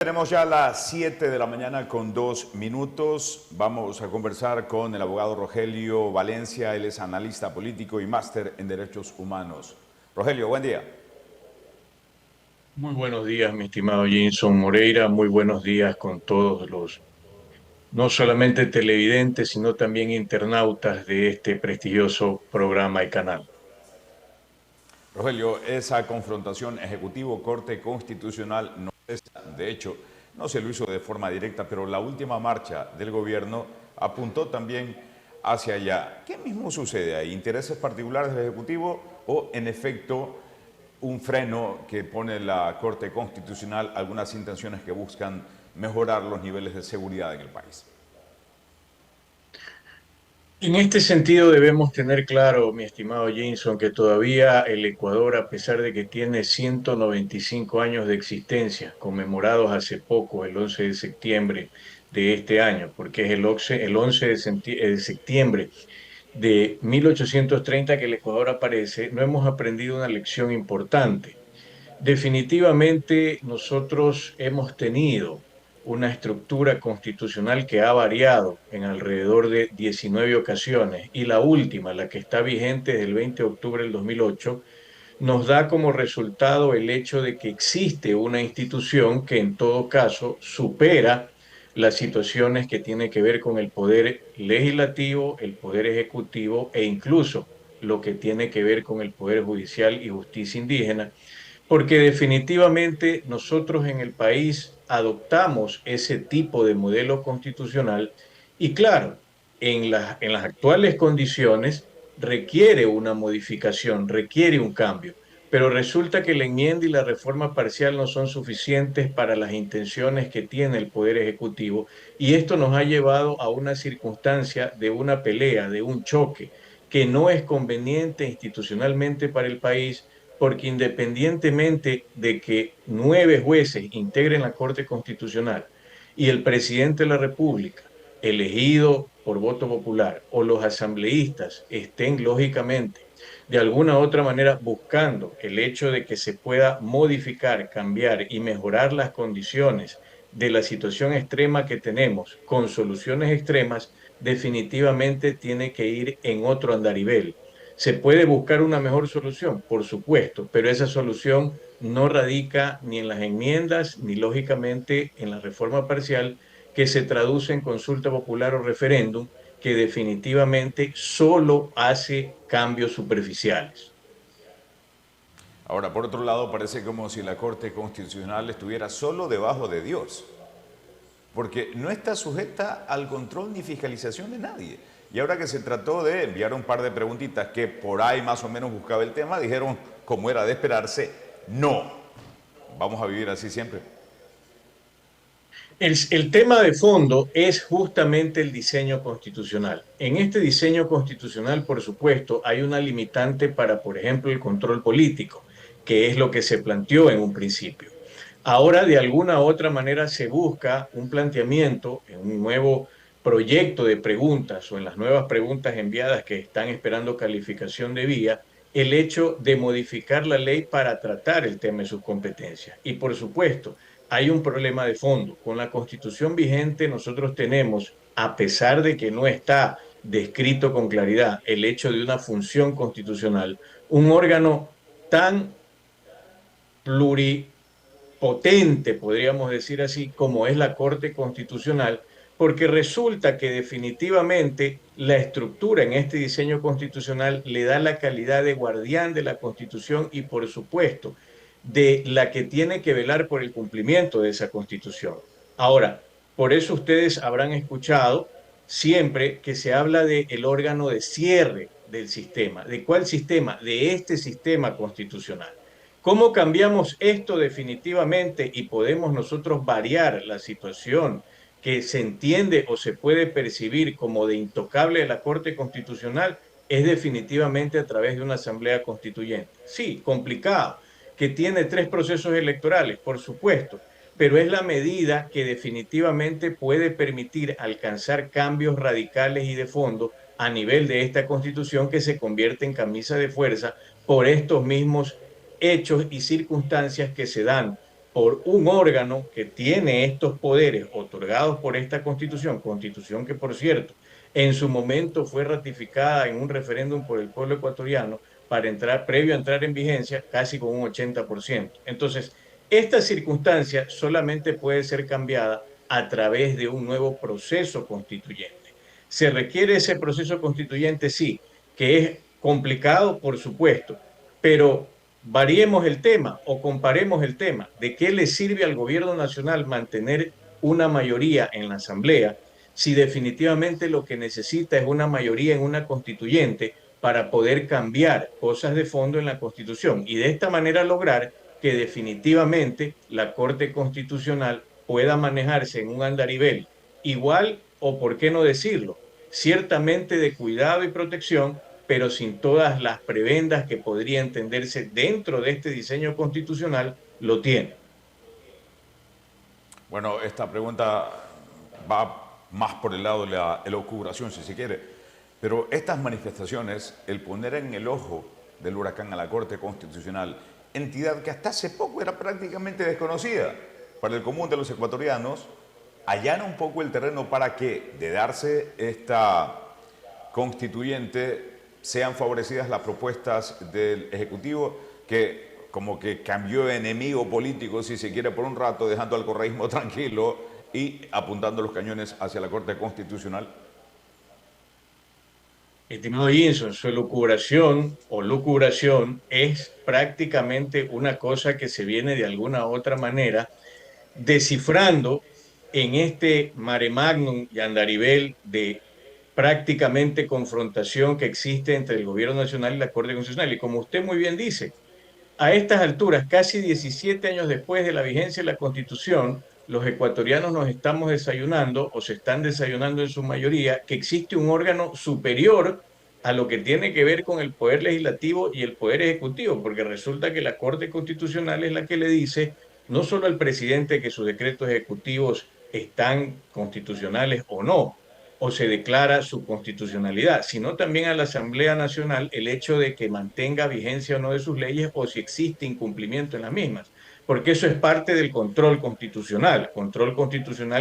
Tenemos ya las 7 de la mañana con 2 minutos. Vamos a conversar con el abogado Rogelio Valencia. Él es analista político y máster en derechos humanos. Rogelio, buen día. Muy buenos días, mi estimado Jason Moreira. Muy buenos días con todos los, no solamente televidentes, sino también internautas de este prestigioso programa y canal. Rogelio, esa confrontación ejecutivo-corte constitucional no cesa. De hecho, no se lo hizo de forma directa, pero la última marcha del gobierno apuntó también hacia allá. ¿Qué mismo sucede ahí? ¿Intereses particulares del Ejecutivo o, en efecto, un freno que pone la Corte Constitucional, algunas intenciones que buscan mejorar los niveles de seguridad en el país? En este sentido debemos tener claro, mi estimado Jason, que todavía el Ecuador, a pesar de que tiene 195 años de existencia, conmemorados hace poco, el 11 de septiembre de este año, porque es el 11 de septiembre de 1830 que el Ecuador aparece, no hemos aprendido una lección importante. Definitivamente nosotros hemos tenido una estructura constitucional que ha variado en alrededor de 19 ocasiones y la última, la que está vigente desde el 20 de octubre del 2008, nos da como resultado el hecho de que existe una institución que en todo caso supera las situaciones que tienen que ver con el poder legislativo, el poder ejecutivo e incluso lo que tiene que ver con el poder judicial y justicia indígena, porque definitivamente nosotros en el país adoptamos ese tipo de modelo constitucional y claro, en las actuales condiciones requiere una modificación, requiere un cambio, pero resulta que la enmienda y la reforma parcial no son suficientes para las intenciones que tiene el Poder Ejecutivo y esto nos ha llevado a una circunstancia de una pelea, de un choque que no es conveniente institucionalmente para el país porque independientemente de que 9 jueces integren la Corte Constitucional y el presidente de la República, elegido por voto popular, o los asambleístas estén lógicamente de alguna u otra manera buscando el hecho de que se pueda modificar, cambiar y mejorar las condiciones de la situación extrema que tenemos con soluciones extremas, definitivamente tiene que ir en otro andarivel. ¿Se puede buscar una mejor solución? Por supuesto, pero esa solución no radica ni en las enmiendas ni lógicamente en la reforma parcial que se traduce en consulta popular o referéndum, que definitivamente solo hace cambios superficiales. Ahora, por otro lado, parece como si la Corte Constitucional estuviera solo debajo de Dios, porque no está sujeta al control ni fiscalización de nadie. Y ahora que se trató de enviar un par de preguntitas que por ahí más o menos buscaba el tema, dijeron, como era de esperarse, no. Vamos a vivir así siempre. El tema de fondo es justamente el diseño constitucional. En este diseño constitucional, por supuesto, hay una limitante para, por ejemplo, el control político, que es lo que se planteó en un principio. Ahora, de alguna u otra manera, se busca un planteamiento en un nuevo proyecto de preguntas o en las nuevas preguntas enviadas que están esperando calificación de vía, el hecho de modificar la ley para tratar el tema de sus competencias. Y por supuesto, hay un problema de fondo. Con la constitución vigente nosotros tenemos, a pesar de que no está descrito con claridad el hecho de una función constitucional, un órgano tan pluripotente, podríamos decir así, como es la Corte Constitucional, porque resulta que definitivamente la estructura en este diseño constitucional le da la calidad de guardián de la Constitución y, por supuesto, de la que tiene que velar por el cumplimiento de esa Constitución. Ahora, por eso ustedes habrán escuchado siempre que se habla del órgano de cierre del sistema. ¿De cuál sistema? De este sistema constitucional. ¿Cómo cambiamos esto definitivamente y podemos nosotros variar la situación que se entiende o se puede percibir como de intocable de la Corte Constitucional? Es definitivamente a través de una asamblea constituyente. Sí, complicado, que tiene 3 procesos electorales, por supuesto, pero es la medida que definitivamente puede permitir alcanzar cambios radicales y de fondo a nivel de esta Constitución que se convierte en camisa de fuerza por estos mismos hechos y circunstancias que se dan por un órgano que tiene estos poderes otorgados por esta constitución, constitución que por cierto en su momento fue ratificada en un referéndum por el pueblo ecuatoriano para entrar, previo a entrar en vigencia, casi con un 80%. Entonces, esta circunstancia solamente puede ser cambiada a través de un nuevo proceso constituyente. ¿Se requiere ese proceso constituyente? Sí, que es complicado, por supuesto, pero variemos el tema o comparemos el tema. ¿De qué le sirve al gobierno nacional mantener una mayoría en la Asamblea si definitivamente lo que necesita es una mayoría en una constituyente para poder cambiar cosas de fondo en la Constitución y de esta manera lograr que definitivamente la Corte Constitucional pueda manejarse en un andarivel igual o, por qué no decirlo, ciertamente de cuidado y protección, pero sin todas las prebendas que podría entenderse dentro de este diseño constitucional, lo tiene? Bueno, esta pregunta va más por el lado de la elucubración, si se quiere. Pero estas manifestaciones, el poner en el ojo del huracán a la Corte Constitucional, entidad que hasta hace poco era prácticamente desconocida para el común de los ecuatorianos, allana un poco el terreno para que, de darse esta constituyente, sean favorecidas las propuestas del Ejecutivo, que como que cambió de enemigo político, si se quiere, por un rato, dejando al correísmo tranquilo y apuntando los cañones hacia la Corte Constitucional. Estimado Jinson, su elucubración o lucubración es prácticamente una cosa que se viene de alguna u otra manera descifrando en este mare magnum y andarivel de prácticamente confrontación que existe entre el gobierno nacional y la Corte Constitucional. Y como usted muy bien dice, a estas alturas, casi 17 años después de la vigencia de la Constitución, los ecuatorianos nos estamos desayunando o se están desayunando en su mayoría que existe un órgano superior a lo que tiene que ver con el poder legislativo y el poder ejecutivo, porque resulta que la Corte Constitucional es la que le dice no solo al presidente que sus decretos ejecutivos están constitucionales o no, o se declara su constitucionalidad, sino también a la Asamblea Nacional el hecho de que mantenga vigencia o no de sus leyes o si existe incumplimiento en las mismas, porque eso es parte del control constitucional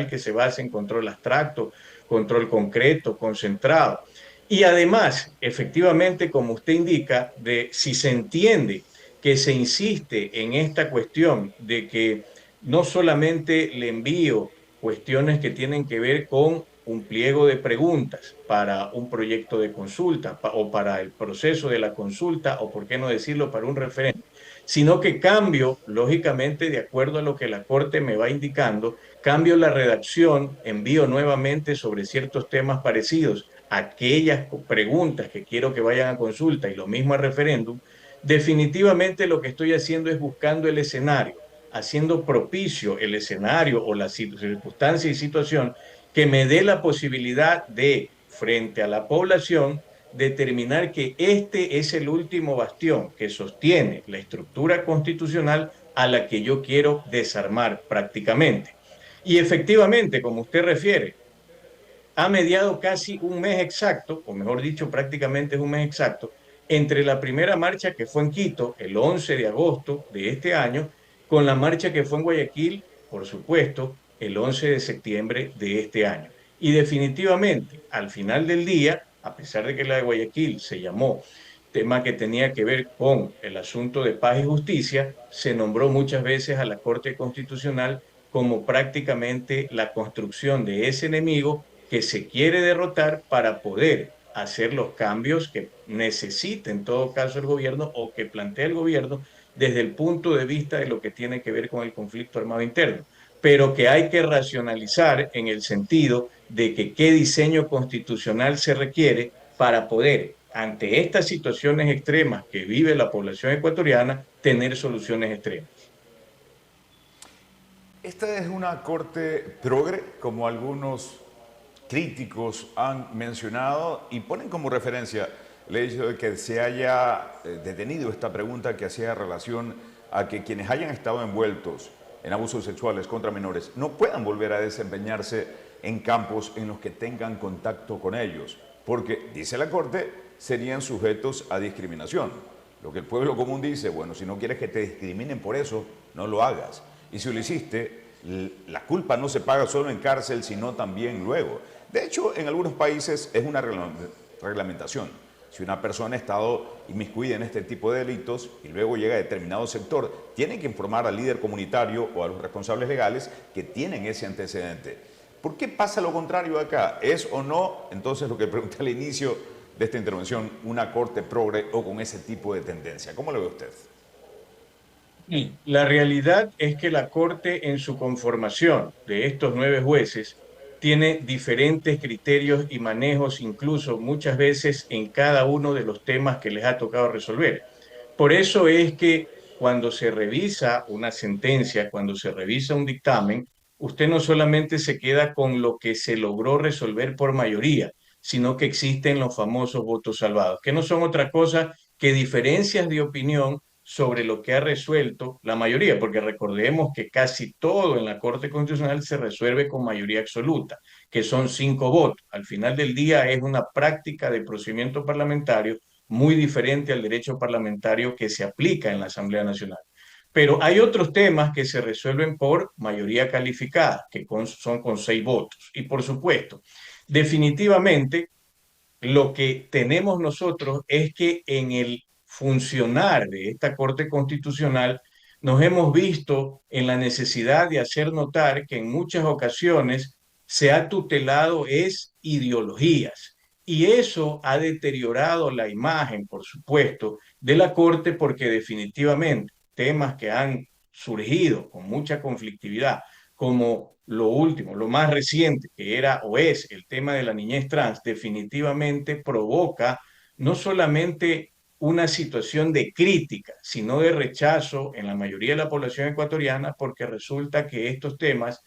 que se basa en control abstracto, control concreto, concentrado. Y además, efectivamente, como usted indica, de si se entiende que se insiste en esta cuestión de que no solamente le envío cuestiones que tienen que ver con un pliego de preguntas para un proyecto de consulta o para el proceso de la consulta o, por qué no decirlo, para un referéndum, sino que cambio, lógicamente, de acuerdo a lo que la Corte me va indicando, cambio la redacción, envío nuevamente sobre ciertos temas parecidos aquellas preguntas que quiero que vayan a consulta y lo mismo a referéndum. Definitivamente lo que estoy haciendo es buscando el escenario, haciendo propicio el escenario o la circunstancia y situación que me dé la posibilidad de, frente a la población, determinar que este es el último bastión que sostiene la estructura constitucional a la que yo quiero desarmar prácticamente. Y efectivamente, como usted refiere, ha mediado casi un mes exacto, o mejor dicho, prácticamente es un mes exacto, entre la primera marcha que fue en Quito, el 11 de agosto de este año, con la marcha que fue en Guayaquil, por supuesto, el 11 de septiembre de este año. Y definitivamente, al final del día, a pesar de que la de Guayaquil se llamó tema que tenía que ver con el asunto de paz y justicia, se nombró muchas veces a la Corte Constitucional como prácticamente la construcción de ese enemigo que se quiere derrotar para poder hacer los cambios que necesite en todo caso el gobierno o que plantea el gobierno desde el punto de vista de lo que tiene que ver con el conflicto armado interno, pero que hay que racionalizar en el sentido de que qué diseño constitucional se requiere para poder, ante estas situaciones extremas que vive la población ecuatoriana, tener soluciones extremas. Esta es una corte progre, como algunos críticos han mencionado y ponen como referencia el hecho de que se haya detenido esta pregunta que hacía relación a que quienes hayan estado envueltos en abusos sexuales contra menores no puedan volver a desempeñarse en campos en los que tengan contacto con ellos, porque, dice la Corte, serían sujetos a discriminación. Lo que el pueblo común dice, bueno, si no quieres que te discriminen por eso, no lo hagas. Y si lo hiciste, la culpa no se paga solo en cárcel, sino también luego. De hecho, en algunos países es una reglamentación. Si una persona ha estado inmiscuida en este tipo de delitos y luego llega a determinado sector, tiene que informar al líder comunitario o a los responsables legales que tienen ese antecedente. ¿Por qué pasa lo contrario acá? ¿Es o no, entonces, lo que pregunté al inicio de esta intervención, una corte progre o con ese tipo de tendencia? ¿Cómo lo ve usted? Y la realidad es que la Corte, en su conformación de estos 9 jueces, tiene diferentes criterios y manejos, incluso muchas veces en cada uno de los temas que les ha tocado resolver. Por eso es que cuando se revisa una sentencia, cuando se revisa un dictamen, usted no solamente se queda con lo que se logró resolver por mayoría, sino que existen los famosos votos salvados, que no son otra cosa que diferencias de opinión sobre lo que ha resuelto la mayoría, porque recordemos que casi todo en la Corte Constitucional se resuelve con mayoría absoluta, que son 5 votos. Al final del día es una práctica de procedimiento parlamentario muy diferente al derecho parlamentario que se aplica en la Asamblea Nacional. Pero hay otros temas que se resuelven por mayoría calificada, que son con 6 votos. Y por supuesto, definitivamente, lo que tenemos nosotros es que en el funcionar de esta Corte Constitucional nos hemos visto en la necesidad de hacer notar que en muchas ocasiones se ha tutelado es ideologías. Y eso ha deteriorado la imagen, por supuesto, de la Corte porque definitivamente temas que han surgido con mucha conflictividad, como lo último, lo más reciente, que era o es el tema de la niñez trans, definitivamente provoca no solamente una situación de crítica, sino de rechazo en la mayoría de la población ecuatoriana, porque resulta que estos temas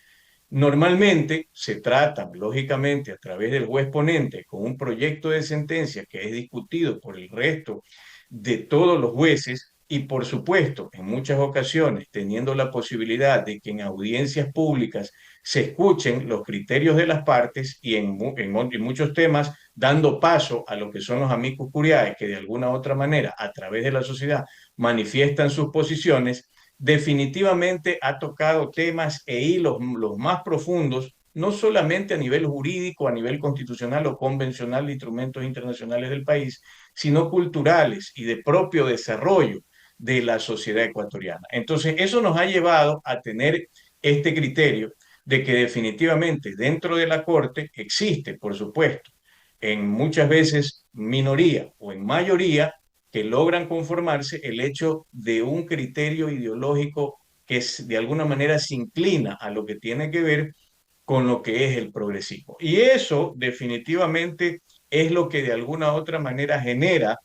normalmente se tratan, lógicamente, a través del juez ponente con un proyecto de sentencia que es discutido por el resto de todos los jueces y, por supuesto, en muchas ocasiones, teniendo la posibilidad de que en audiencias públicas se escuchen los criterios de las partes y en muchos temas dando paso a lo que son los amicus curiae, que de alguna u otra manera, a través de la sociedad, manifiestan sus posiciones, definitivamente ha tocado temas e hilos los más profundos, no solamente a nivel jurídico, a nivel constitucional o convencional de instrumentos internacionales del país, sino culturales y de propio desarrollo de la sociedad ecuatoriana. Entonces, eso nos ha llevado a tener este criterio de que definitivamente dentro de la Corte existe, por supuesto, en muchas veces minoría o en mayoría, que logran conformarse el hecho de un criterio ideológico que de alguna manera se inclina a lo que tiene que ver con lo que es el progresismo. Y eso definitivamente es lo que de alguna u otra manera genera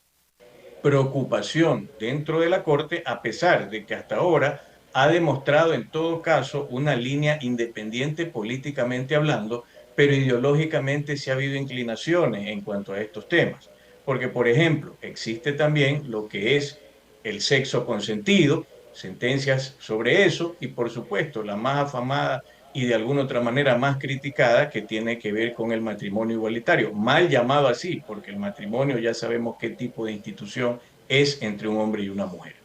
preocupación dentro de la Corte, a pesar de que hasta ahora ha demostrado en todo caso una línea independiente políticamente hablando, pero ideológicamente sí ha habido inclinaciones en cuanto a estos temas. Porque, por ejemplo, existe también lo que es el sexo consentido, sentencias sobre eso, y por supuesto la más afamada y de alguna otra manera más criticada, que tiene que ver con el matrimonio igualitario, mal llamado así, porque el matrimonio ya sabemos qué tipo de institución es entre un hombre y una mujer.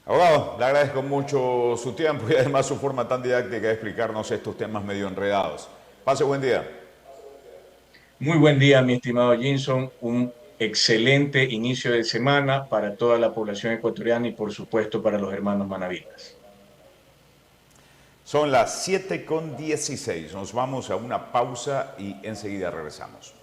Abogado, le agradezco mucho su tiempo y además su forma tan didáctica de explicarnos estos temas medio enredados. Pase buen día. Muy buen día, mi estimado Jinson. Un excelente inicio de semana para toda la población ecuatoriana y, por supuesto, para los hermanos manavitas. Son las 7:16. Nos vamos a una pausa y enseguida regresamos.